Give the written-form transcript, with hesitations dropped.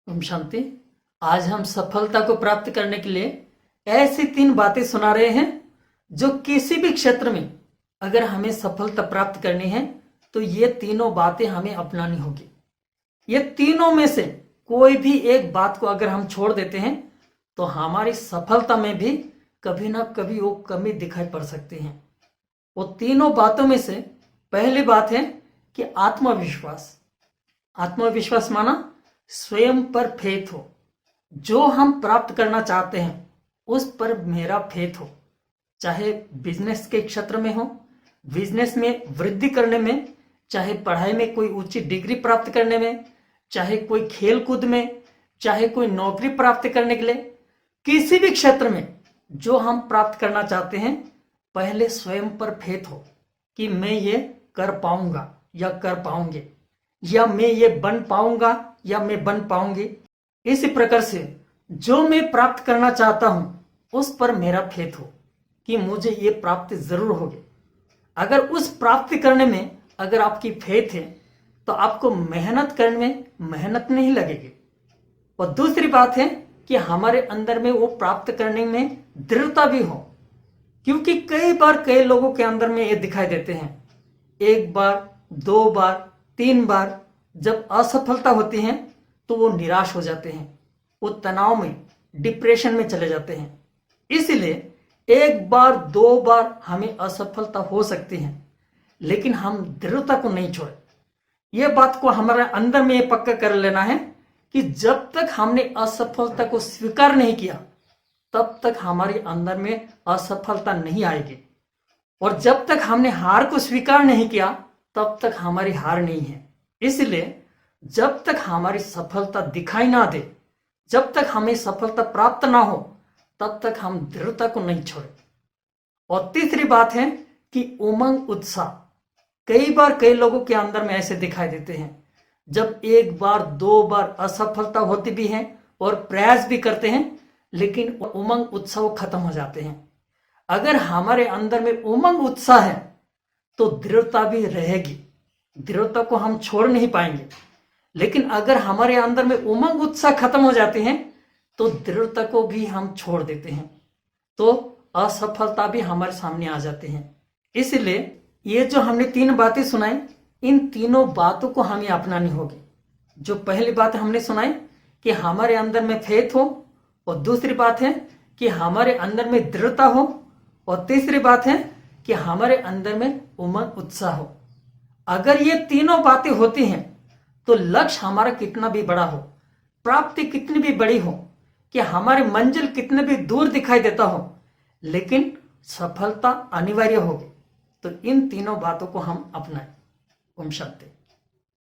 ओम शांति। आज हम सफलता को प्राप्त करने के लिए ऐसी 3 बातें सुना रहे हैं जो किसी भी क्षेत्र में अगर हमें सफलता प्राप्त करनी है तो ये तीनों बातें हमें अपनानी होगी। ये तीनों में से कोई भी एक बात को अगर हम छोड़ देते हैं तो हमारी सफलता में भी कभी ना कभी वो कमी दिखाई पड़ सकती है। वो तीनों बातों में से पहली बात है कि आत्मविश्वास। आत्मविश्वास माना स्वयं पर फेथ हो, जो हम प्राप्त करना चाहते हैं उस पर मेरा फेथ हो, चाहे बिजनेस के क्षेत्र में हो, बिजनेस में वृद्धि करने में, चाहे पढ़ाई में कोई ऊंची डिग्री प्राप्त करने में, चाहे कोई खेल कूद में, चाहे कोई नौकरी प्राप्त करने के लिए, किसी भी क्षेत्र में जो हम प्राप्त करना चाहते हैं पहले स्वयं पर फेथ हो कि मैं ये कर पाऊंगा या कर पाऊंगी, या मैं ये बन पाऊंगा या मैं बन पाऊंगी। इसी प्रकार से जो मैं प्राप्त करना चाहता हूं उस पर मेरा फेथ हो कि मुझे ये प्राप्ति जरूर होगी। अगर उस प्राप्ति करने में अगर आपकी फेथ है तो आपको मेहनत करने में मेहनत नहीं लगेगी। और दूसरी बात है कि हमारे अंदर में वो प्राप्त करने में दृढ़ता भी हो, क्योंकि कई बार कई लोगों के अंदर में ये दिखाई देते हैं, 1 बार 2 बार 3 बार जब असफलता होती है तो वो निराश हो जाते हैं, वो तनाव में डिप्रेशन में चले जाते हैं। इसलिए 1 बार 2 बार हमें असफलता हो सकती है, लेकिन हम दृढ़ता को नहीं छोड़े। ये बात को हमारे अंदर में ये पक्का कर लेना है कि जब तक हमने असफलता को स्वीकार नहीं किया तब तक हमारे अंदर में असफलता नहीं आएगी, और जब तक हमने हार को स्वीकार नहीं किया तब तक हमारी हार नहीं है। इसलिए जब तक हमारी सफलता दिखाई ना दे, जब तक हमें सफलता प्राप्त ना हो, तब तक हम दृढ़ता को नहीं छोड़े। और तीसरी बात है कि उमंग उत्साह। कई बार कई लोगों के अंदर में ऐसे दिखाई देते हैं, जब 1 बार 2 बार असफलता होती भी है और प्रयास भी करते हैं, लेकिन उमंग उत्साह खत्म हो जाते हैं। अगर हमारे अंदर में उमंग उत्साह है तो दृढ़ता भी रहेगी, दृढ़ता को हम छोड़ नहीं पाएंगे। लेकिन अगर हमारे अंदर में उमंग उत्साह खत्म हो जाते हैं तो दृढ़ता को भी हम छोड़ देते हैं, तो असफलता भी हमारे सामने आ जाते हैं। इसलिए ये जो हमने 3 बातें सुनाई, इन तीनों बातों को हमें अपनानी होगी। जो पहली बात हमने सुनाई कि हमारे अंदर में फेथ हो, और दूसरी बात है कि हमारे अंदर में दृढ़ता हो, और तीसरी बात है कि हमारे अंदर में उमंग उत्साह हो। अगर ये तीनों बातें होती हैं तो लक्ष्य हमारा कितना भी बड़ा हो, प्राप्ति कितनी भी बड़ी हो, कि हमारी मंजिल कितने भी दूर दिखाई देता हो, लेकिन सफलता अनिवार्य होगी। तो इन तीनों बातों को हम अपनाएं। ओम शांति।